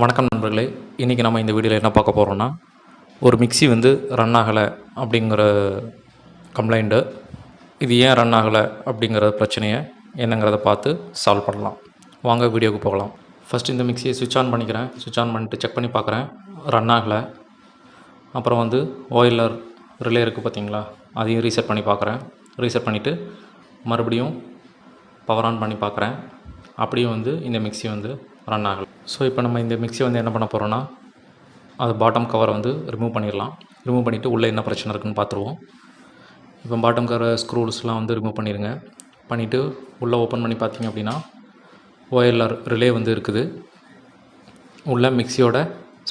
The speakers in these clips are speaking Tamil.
வணக்கம் நண்பர்களே. இன்றைக்கி நம்ம இந்த வீடியோவில் என்ன பார்க்க போகிறோன்னா, ஒரு மிக்ஸி வந்து ரன் ஆகலை அப்படிங்கிற கம்ப்ளைண்ட்டு. இது ஏன் ரன் ஆகலை அப்படிங்கிற பிரச்சனையை என்னங்கிறத பார்த்து சால்வ் பண்ணலாம். வாங்க வீடியோவுக்கு போகலாம். ஃபஸ்ட்டு இந்த மிக்ஸியை சுவிட்ச் ஆன் பண்ணிக்கிறேன். சுவிட்ச் ஆன் பண்ணிட்டு செக் பண்ணி பார்க்குறேன், ரன் ஆகலை. அப்புறம் வந்து ஓஎல்ஆர் ரிலே இருக்குது பார்த்தீங்களா, அதையும் ரீசெட் பண்ணி பார்க்குறேன். ரீசெட் பண்ணிவிட்டு மறுபடியும் பவர் ஆன் பண்ணி பார்க்குறேன். அப்படியும் வந்து இந்த மிக்ஸி வந்து ரன் ஆகலை. ஸோ இப்போ நம்ம இந்த மிக்ஸி வந்து என்ன பண்ண போகிறோன்னா, அது பாட்டம் கவரை வந்து ரிமூவ் பண்ணிடலாம். ரிமூவ் பண்ணிவிட்டு உள்ளே என்ன பிரச்சனை இருக்குதுன்னு பார்த்துருவோம். இப்போ பாட்டம் கவர் ஸ்க்ரூஸ்லாம் வந்து ரிமூவ் பண்ணிடுங்க. பண்ணிவிட்டு உள்ளே ஓப்பன் பண்ணி பார்த்தீங்க அப்படின்னா ஓஎல்ஆர் ரிலே வந்து இருக்குது. உள்ள மிக்ஸியோட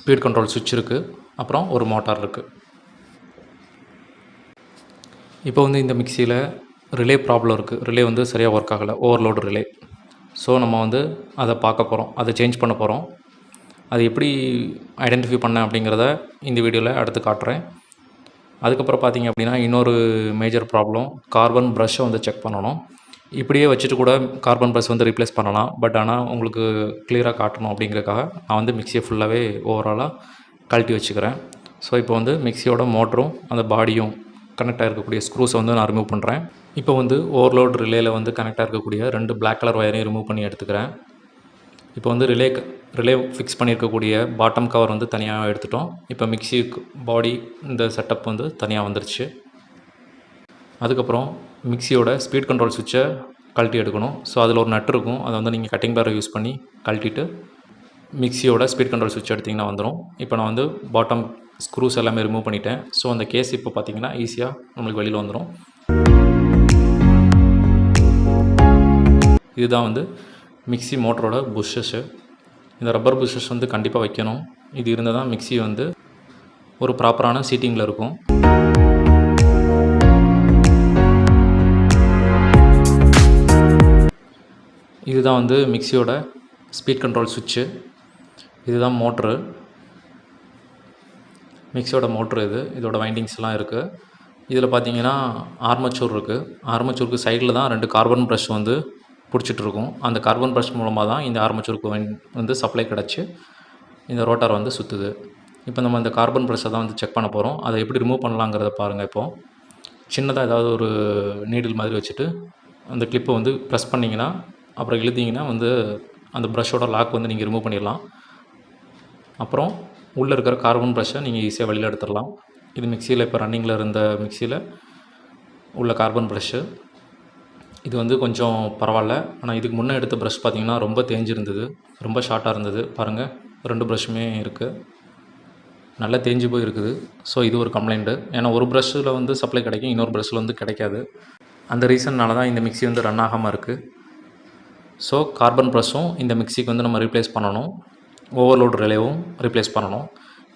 ஸ்பீட் கண்ட்ரோல் சுவிட்ச் இருக்குது. அப்புறம் ஒரு மோட்டார் இருக்குது. இப்போ வந்து இந்த மிக்ஸியில் ரிலே ப்ராப்ளம் இருக்குது. ரிலே வந்து சரியாக ஒர்க் ஆகலை, ஓவர்லோடு ரிலே. ஸோ நம்ம வந்து அதை பார்க்க போகிறோம், அதை சேஞ்ச் பண்ண போகிறோம். அது எப்படி ஐடென்டிஃபை பண்ணேன் அப்படிங்கிறத இந்த வீடியோவில் அடுத்து காட்டுறேன். அதுக்கப்புறம் பார்த்திங்க அப்படின்னா இன்னொரு மேஜர் ப்ராப்ளம், கார்பன் ப்ரஷ்ஷை வந்து செக் பண்ணணும். இப்படியே வச்சுட்டு கூட கார்பன் ப்ரஷ் வந்து ரீப்ளேஸ் பண்ணலாம். பட் ஆனால் உங்களுக்கு கிளியராக காட்டணும் அப்படிங்கிறதுக்காக நான் வந்து மிக்ஸியை ஃபுல்லாகவே ஓவராலாக கழட்டி வச்சுக்கிறேன். ஸோ இப்போ வந்து மிக்ஸியோட மோட்டரும் அந்த பாடியும் கனெக்ட் ஆகிருக்கக்கூடிய ஸ்க்ரூஸை வந்து நான் ரிமூவ் பண்ணுறேன். இப்போ வந்து ஓவர்லோட் ரிலேயில் வந்து கனெக்டாக இருக்கக்கூடிய 2 பிளாக் கலர் ஒயரையும் ரிமூவ் பண்ணி எடுத்துக்கிறேன். இப்போ வந்து ரிலே ஃபிக்ஸ் பண்ணியிருக்கக்கூடிய பாட்டம் கவர் வந்து தனியாக எடுத்துட்டோம். இப்போ மிக்ஸி பாடி இந்த செட்டப் வந்து தனியாக வந்துருச்சு. அதுக்கப்புறம் மிக்ஸியோட ஸ்பீட் கண்ட்ரோல் சுவிட்சை கழட்டி எடுக்கணும். ஸோ அதில் ஒரு நட்டு இருக்கும், அதை வந்து நீங்கள் கட்டிங் பேரை யூஸ் பண்ணி கழட்டிட்டு மிக்ஸியோட ஸ்பீட் கண்ட்ரோல் சுவிட்ச் எடுத்திங்கன்னா வந்துடும். இப்போ நான் வந்து பாட்டம் ஸ்க்ரூஸ் எல்லாமே ரிமூவ் பண்ணிட்டேன். ஸோ அந்த கேஸ் இப்போ பார்த்திங்கன்னா ஈஸியாக நம்மளுக்கு வெளியில் வந்துடும். இதுதான் வந்து மிக்ஸி மோட்டரோட புஷ்ஷஸ்ஸு. இந்த ரப்பர் புஷ்ஷஸ் வந்து கண்டிப்பாக வைக்கணும். இது இருந்தால் தான் மிக்ஸி வந்து ஒரு ப்ராப்பரான சீட்டிங்கில் இருக்கும். இதுதான் வந்து மிக்ஸியோட ஸ்பீட் கண்ட்ரோல் சுவிட்சு. இதுதான் மோட்ரு, மிக்ஸியோட மோட்ரு. இதோட வைண்டிங்ஸ்லாம் இருக்குது. இதில் பார்த்தீங்கன்னா ஆர்மச்சூர் இருக்குது. ஆர்மச்சூருக்கு சைடில் தான் 2 கார்பன் ப்ரஷ் வந்து பிடிச்சிட்ருக்கும். அந்த கார்பன் ப்ரஷ் மூலமாக தான் இந்த ஆர்மச்சூருக்கு வந்து சப்ளை கிடச்சி இந்த ரோட்டார் வந்து சுற்றுது. இப்போ நம்ம இந்த கார்பன் ப்ரஷ்ஷை தான் வந்து செக் பண்ண போகிறோம். அதை எப்படி ரிமூவ் பண்ணலாங்கிறத பாருங்கள். இப்போது சின்னதாக ஏதாவது ஒரு நீடில் மாதிரி வச்சுட்டு அந்த கிளிப்பை வந்து ப்ரெஸ் பண்ணிங்கன்னா, அப்புறம் இழுத்திங்கன்னா வந்து அந்த ப்ரஷ்ஷோட லாக் வந்து நீங்கள் ரிமூவ் பண்ணிடலாம். அப்புறம் உள்ளே இருக்கிற கார்பன் ப்ரஷ்ஷை நீங்கள் ஈஸியாக வெளியில் எடுத்துடலாம். இது மிக்ஸியில் இப்போ ரன்னிங்கில் இருந்த மிக்ஸியில் உள்ள கார்பன் ப்ரஷ்ஷு. இது வந்து கொஞ்சம் பரவாயில்ல. ஆனால் இதுக்கு முன்னே எடுத்த ப்ரஷ் பார்த்திங்கன்னா ரொம்ப தேஞ்சிருந்தது, ரொம்ப ஷார்ட்டாக இருந்தது. பாருங்கள், 2 ப்ரஷ்ஷுமே இருக்குது, நல்லா தேஞ்சு போய் இருக்குது. ஸோ இது ஒரு கம்ப்ளைண்ட்டு. ஏன்னா ஒரு ப்ரஷ்ஷில் வந்து சப்ளை கிடைக்கும், இன்னொரு ப்ரஷ்ஷில் வந்து கிடைக்காது. அந்த ரீசன்னால தான் இந்த மிக்ஸி வந்து ரன் ஆகாமல் இருக்குது. ஸோ கார்பன் ப்ரஷ்ஷும் இந்த மிக்ஸிக்கு வந்து நம்ம ரீப்ளேஸ் பண்ணணும். ஓவர்லோட் ரிலேவும் ரீப்ளேஸ் பண்ணணும்.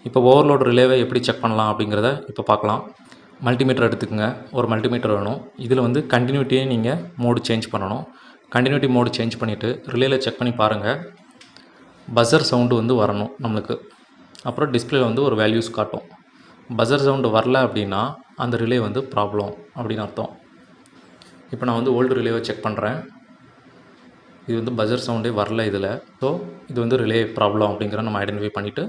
இப்போ ஓவர்லோட் ரிலேவை எப்படி செக் பண்ணலாம் அப்படிங்கிறத இப்போ பார்க்கலாம். மல்டிமீட்டர் எடுத்துக்கோங்க. ஒரு மல்டிமீட்டர் வேணும். இதில் வந்து கண்டினியூட்டியே நீங்கள் மோடு சேஞ்ச் பண்ணணும். கண்டினியூட்டி மோடு சேஞ்ச் பண்ணிவிட்டு ரிலேயில் செக் பண்ணி பாருங்கள். பஸர் சவுண்டு வந்து வரணும் நம்மளுக்கு. அப்புறம் டிஸ்பிளேல வந்து ஒரு வேல்யூஸ் காட்டும். பஸர் சவுண்டு வரல அப்படின்னா அந்த ரிலே வந்து ப்ராப்ளம் அப்படின்னு அர்த்தம். இப்போ நான் வந்து ஓல்டு ரிலேவை செக் பண்ணுறேன். இது வந்து பஸர் சவுண்டே வரல இதில். ஸோ இது வந்து ரிலே ப்ராப்ளம் அப்படிங்கிற நம்ம ஐடென்டிஃபை பண்ணிவிட்டு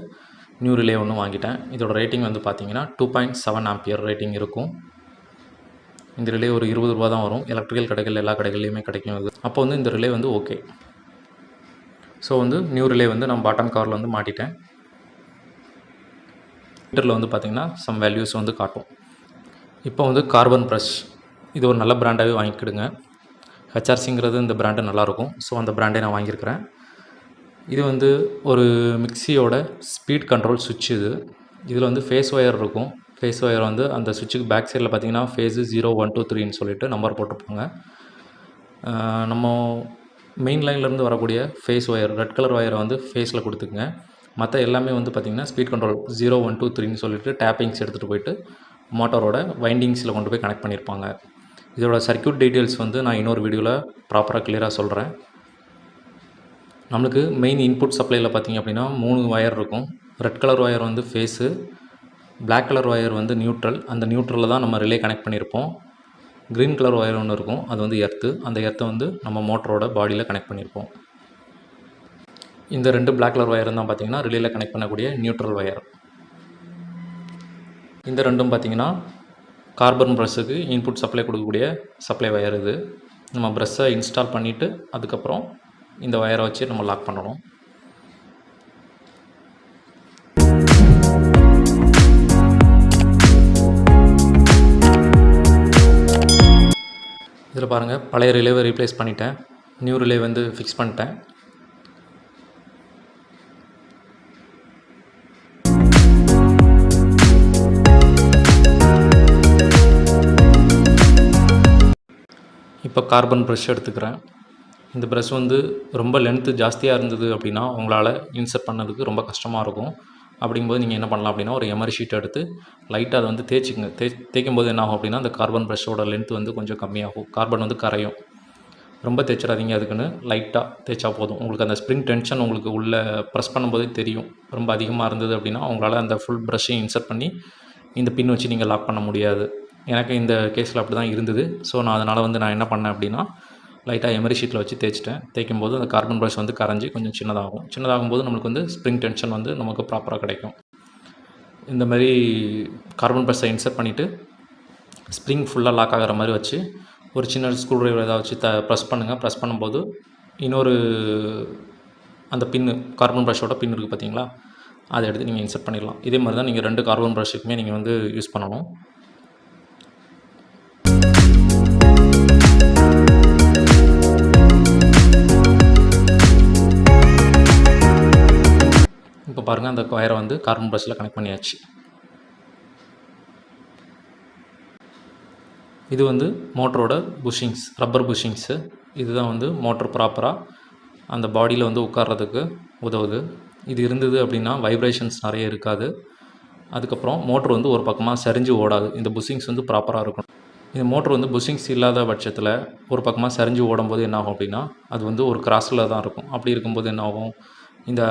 நியூ ரிலே ஒன்று வாங்கிட்டேன். இதோட ரேட்டிங் வந்து பார்த்திங்கன்னா 2.7 ஆம்பியர் ரேட்டிங் இருக்கும். இந்த ரிலே ஒரு 20 ரூபா தான் வரும். எலக்ட்ரிக்கல் கடைகள் எல்லா கடைகள்லையுமே கிடைக்கும் இது. அப்போ வந்து இந்த ரிலே வந்து ஓகே. ஸோ வந்து நியூ ரிலே வந்து நான் பாட்டம் கவரில் வந்து மாட்டிட்டேன். மீட்டரில் வந்து பார்த்திங்கன்னா சம் வேல்யூஸ் வந்து காட்டும். இப்போ வந்து கார்பன் ப்ரஷ், இது ஒரு நல்ல பிராண்டாகவே வாங்கிக்கிடுங்க. ஹெச்ஆர்சிங்கிறது இந்த பிராண்டு நல்லாயிருக்கும். ஸோ அந்த பிராண்டே நான் வாங்கியிருக்கிறேன். இது வந்து ஒரு மிக்ஸியோட ஸ்பீட் கண்ட்ரோல் சுவிட்ச். இதில் வந்து ஃபேஸ் ஒயர் இருக்கும். ஃபேஸ் ஒயர் வந்து அந்த சுவிட்சுக்கு பேக் சைடில் பார்த்திங்கன்னா ஃபேஸு 0 1 2 3ன்னு சொல்லிட்டு நம்பர் போட்டிருப்பாங்க. நம்ம மெயின் லைன்லேருந்து வரக்கூடிய ஃபேஸ் ஒயர், ரெட் கலர் ஒயரை வந்து ஃபேஸில் கொடுத்துக்குங்க. மற்ற எல்லாமே வந்து பார்த்திங்கன்னா ஸ்பீட் கண்ட்ரோல் 0 1 2 3ன்னு சொல்லிட்டு டேப்பிங்ஸ் எடுத்துகிட்டு போயிட்டு மோட்டரோட வைண்டிங்ஸில் கொண்டு போய் கனெக்ட் பண்ணியிருப்பாங்க. இதோட சர்க்யூட் டீட்டெயில்ஸ் வந்து நான் இன்னொரு வீடியோவில் ப்ராப்பராக கிளியராக சொல்கிறேன். நம்மளுக்கு மெயின் இன்புட் சப்ளையில் பார்த்திங்க அப்படின்னா 3 ஒயர் இருக்கும். ரெட் கலர் ஒயர் வந்து ஃபேஸு, பிளாக் கலர் ஒயர் வந்து நியூட்ரல். அந்த நியூட்ரலில் தான் நம்ம ரிலே கனெக்ட் பண்ணியிருப்போம். க்ரீன் கலர் ஒயர் ஒன்று இருக்கும், அது வந்து எர்த்து. அந்த எர்த்தை வந்து நம்ம மோட்டரோட பாடியில் கனெக்ட் பண்ணியிருப்போம். இந்த 2 பிளாக் கலர் ஒயரும் தான் பார்த்திங்கன்னா ரிலேயில் கனெக்ட் பண்ணக்கூடிய நியூட்ரல் ஒயர். இந்த ரெண்டும் பார்த்திங்கன்னா கார்பன் ப்ரஷ்ஷுக்கு இன்புட் சப்ளை கொடுக்கக்கூடிய சப்ளை ஒயர். இது நம்ம ப்ரஷ்ஷை இன்ஸ்டால் பண்ணிவிட்டு அதுக்கப்புறம் இந்த ஒயரை வச்சு நம்ம லாக் பண்ணணும். இதில் பாருங்கள், பழைய ரிலேவை ரீப்ளேஸ் பண்ணிட்டேன், நியூ ரிலே வந்து ஃபிக்ஸ் பண்ணிட்டேன். இப்போ கார்பன் ப்ரஷ் எடுத்துக்கிறேன். இந்த ப்ரஷ் வந்து ரொம்ப லென்த்து ஜாஸ்தியாக இருந்தது அப்படின்னா உங்களால் இன்சர்ட் பண்ணதுக்கு ரொம்ப கஷ்டமாக இருக்கும். அப்படிங்கும்போது நீங்கள் என்ன பண்ணலாம் அப்படின்னா, ஒரு எமரி ஷீட் எடுத்து லைட்டாக அதை வந்து தேய்ச்சிக்கங்க. தேய்க்கும் போது என்ன ஆகும் அப்படின்னா, அந்த கார்பன் ப்ரஷ்ஷோட லென்த் வந்து கொஞ்சம் கம்மியாகும், கார்பன் வந்து கரையும். ரொம்ப தேய்ச்சிடாதீங்க, அதுக்குன்னு லைட்டாக தேய்ச்சா போதும். உங்களுக்கு அந்த ஸ்ப்ரிங் டென்ஷன் உங்களுக்கு உள்ளே ப்ரெஸ் பண்ணும்போதே தெரியும். ரொம்ப அதிகமாக இருந்தது அப்படின்னா உங்களால் அந்த ஃபுல் ப்ரஷ்ஷையும் இன்சர்ட் பண்ணி இந்த பின் வச்சு நீங்கள் லாக் பண்ண முடியாது. எனக்கு இந்த கேஸில் அப்படி தான் இருந்தது. ஸோ நான் அதனால் வந்து நான் என்ன பண்ணேன் அப்படின்னா, லைட்டாக எமரி ஷீட்டில் வச்சு தேய்ச்சிட்டேன். தேய்க்கும் போது அந்த கார்பன் ப்ரஷ் வந்து கரைஞ்சி கொஞ்சம் சின்னதாகும்போது நம்மளுக்கு வந்து ஸ்ப்ரிங் டென்ஷன் வந்து நமக்கு ப்ராப்பராக கிடைக்கும். இந்த மாதிரி கார்பன் ப்ரஷ்ஷை இன்சர்ட் பண்ணிவிட்டு ஸ்ப்ரிங் ஃபுல்லாக லாக் ஆகிற மாதிரி வச்சு ஒரு சின்ன ஸ்க்ரூ ட்ரைவர் ஏதாவது வச்சு ப்ரெஸ் பண்ணுங்கள். ப்ரெஸ் பண்ணும்போது இன்னொரு அந்த பின்னு, கார்பன் ப்ரஷ்ஷோட பின் இருக்குது பார்த்தீங்களா, அதை எடுத்து நீங்கள் இன்சர்ட் பண்ணிடலாம். இதே மாதிரி தான் நீங்கள் 2 கார்பன் ப்ரஷ்ஷுக்குமே நீங்கள் வந்து யூஸ் பண்ணணும். இப்போ பாருங்கள், அந்த ஒயரை வந்து கார்பன் ப்ரஷ்ஷில் கனெக்ட் பண்ணியாச்சு. இது வந்து மோட்டரோட புஷிங்ஸ், ரப்பர் புஷிங்ஸு. இதுதான் வந்து மோட்டர் ப்ராப்பராக அந்த பாடியில் வந்து உட்கார்றதுக்கு உதவுது. இது இருந்தது அப்படின்னா வைப்ரேஷன்ஸ் நிறைய இருக்காது. அதுக்கப்புறம் மோட்ரு வந்து ஒரு பக்கமாக சரிஞ்சு ஓடாது. இந்த புஷிங்ஸ் வந்து ப்ராப்பராக இருக்கும். இந்த மோட்ரு வந்து புஷிங்ஸ் இல்லாத பட்சத்தில் ஒரு பக்கமாக சரிஞ்சு ஓடும்போது என்ன ஆகும் அப்படின்னா, அது வந்து ஒரு கிராஸில் தான் இருக்கும். அப்படி இருக்கும்போது என்ன ஆகும், இந்த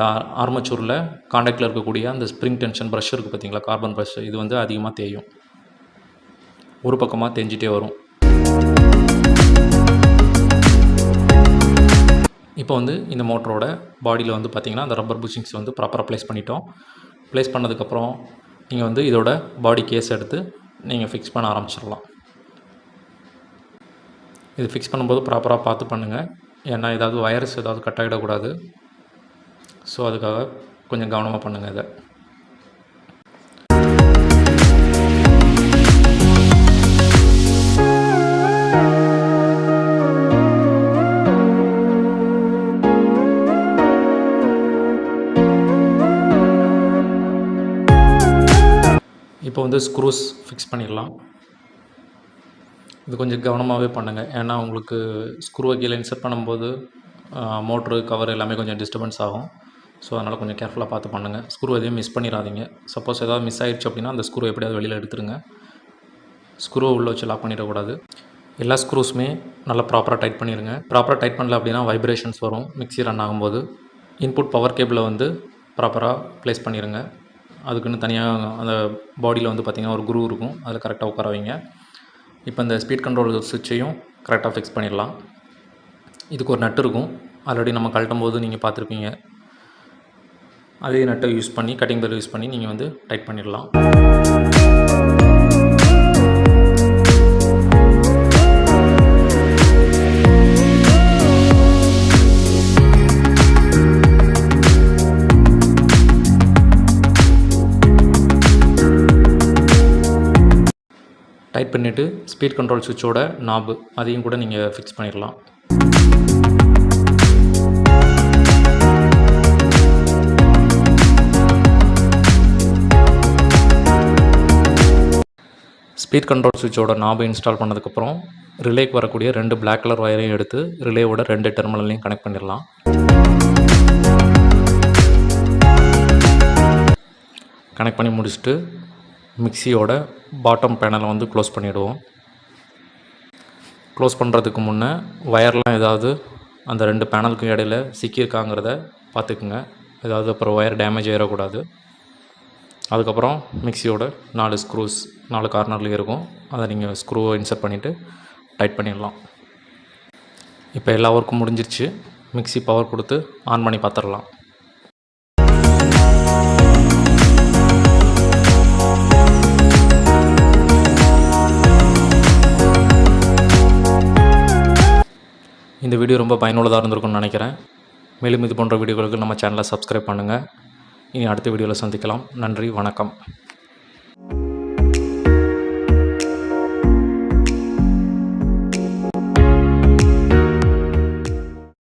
ஆர்மச்சூரில் காண்டாக்டில் இருக்கக்கூடிய அந்த ஸ்ப்ரிங் டென்ஷன் ப்ரஷ் இருக்குது பார்த்தீங்களா, கார்பன் ப்ரஷ், இது வந்து அதிகமாக தேயும். ஒரு பக்கமாக தேஞ்சிட்டே வரும். இப்போ வந்து இந்த மோட்டரோட பாடியில் வந்து பார்த்திங்கன்னா அந்த ரப்பர் புஷிங்ஸ் வந்து ப்ராப்பராக ப்ளேஸ் பண்ணிட்டோம். ப்ளேஸ் பண்ணதுக்கப்புறம் நீங்கள் வந்து இதோட பாடி கேஸ் எடுத்து நீங்கள் ஃபிக்ஸ் பண்ண ஆரம்பிச்சிடலாம். இது ஃபிக்ஸ் பண்ணும்போது ப்ராப்பராக பார்த்து பண்ணுங்கள், ஏன்னா ஏதாவது வயர்ஸ் ஏதாவது கட் ஆகிடக்கூடாது. ஸோ அதுக்காக கொஞ்சம் கவனமாக பண்ணுங்கள் இதை. இப்போ வந்து ஸ்க்ரூஸ் ஃபிக்ஸ் பண்ணிடலாம். இது கொஞ்சம் கவனமாகவே பண்ணுங்கள், ஏன்னா உங்களுக்கு ஸ்க்ரூவை கீழே இன்சர்ட் பண்ணும்போது மோட்ரு கவர் எல்லாமே கொஞ்சம் டிஸ்டர்பன்ஸ் ஆகும். ஸோ அதனால் கொஞ்சம் கேர்ஃபுல்லாக பார்த்து பண்ணுங்கள். ஸ்க்ரூ எதையும் மிஸ் பண்ணிடாதீங்க. சப்போஸ் ஏதாவது மிஸ் ஆகிடுச்சு அப்படின்னா அந்த ஸ்க்ரூ எப்படியாவது வெளியில் எடுத்துருங்க. ஸ்க்ரூவை உள்ளே வச்சு லாக் பண்ணிடக்கூடாது. எல்லா ஸ்க்ரூஸுமே நல்லா ப்ராப்பராக டைட் பண்ணிடுங்க. ப்ராப்பராக டைட் பண்ணல அப்படின்னா வைப்ரேஷன்ஸ் வரும் மிக்ஸி ரன் ஆகும்போது. இன்புட் பவர் கேபிளை வந்து ப்ராப்பராக ப்ளேஸ் பண்ணிடுங்க. அதுக்குன்னு தனியாக அந்த பாடியில் வந்து பார்த்திங்கன்னா ஒரு குரூ இருக்கும், அதில் கரெக்டாக உட்கார வைங்க. இப்போ இந்த ஸ்பீட் கண்ட்ரோல் சுவிட்சையும் கரெக்டாக ஃபிக்ஸ் பண்ணிடலாம். இதுக்கு ஒரு நட்டு இருக்கும், ஆல்ரெடி நம்ம கழட்டும் போது நீங்கள் பார்த்துருப்பீங்க. அதே நட்டை யூஸ் பண்ணி, கட்டிங் பேர் யூஸ் பண்ணி நீங்கள் வந்து டைட் பண்ணிடலாம். டைட் பண்ணிவிட்டு ஸ்பீட் கண்ட்ரோல் சுவிட்சோட நாபு அதையும் கூட நீங்கள் ஃபிக்ஸ் பண்ணிடலாம். ஸ்பீட் கண்ட்ரோல் சுவிட்சோட நாபை இன்ஸ்டால் பண்ணதுக்கப்புறம் ரிலேக்கு வரக்கூடிய 2 பிளாக் கலர் ஒயரையும் எடுத்து ரிலேவோட 2 டெர்மினல்லையும் கனெக்ட் பண்ணிடலாம். கனெக்ட் பண்ணி முடிச்சுட்டு மிக்சியோட பாட்டம் பேனலை வந்து க்ளோஸ் பண்ணிவிடுவோம். க்ளோஸ் பண்ணுறதுக்கு முன்னே ஒயர்லாம் ஏதாவது அந்த 2 பேனலுக்கும் இடையில சிக்கியிருக்காங்கிறத பார்த்துக்குங்க. ஏதாவது அப்புறம் ஒயர் டேமேஜ் ஆகிடக்கூடாது. அதுக்கப்புறம் மிக்சியோட 4 ஸ்க்ரூஸ் 4 கார்னர்லேயும் இருக்கும், அதை நீங்கள் ஸ்க்ரூவை இன்சர்ட் பண்ணிவிட்டு டைட் பண்ணிடலாம். இப்போ எல்லா ஒர்க்கும் முடிஞ்சிருச்சு. மிக்சி பவர் கொடுத்து ஆன் பண்ணி பார்த்துடலாம். இந்த வீடியோ ரொம்ப பயனுள்ளதாக இருந்திருக்கும்னு நினைக்கிறேன். மேலும் இது போன்ற வீடியோகளுக்கு நம்ம சேனலை சப்ஸ்கிரைப் பண்ணுங்கள். இனி அடுத்த வீடியோவில் சந்திக்கலாம். நன்றி, வணக்கம்.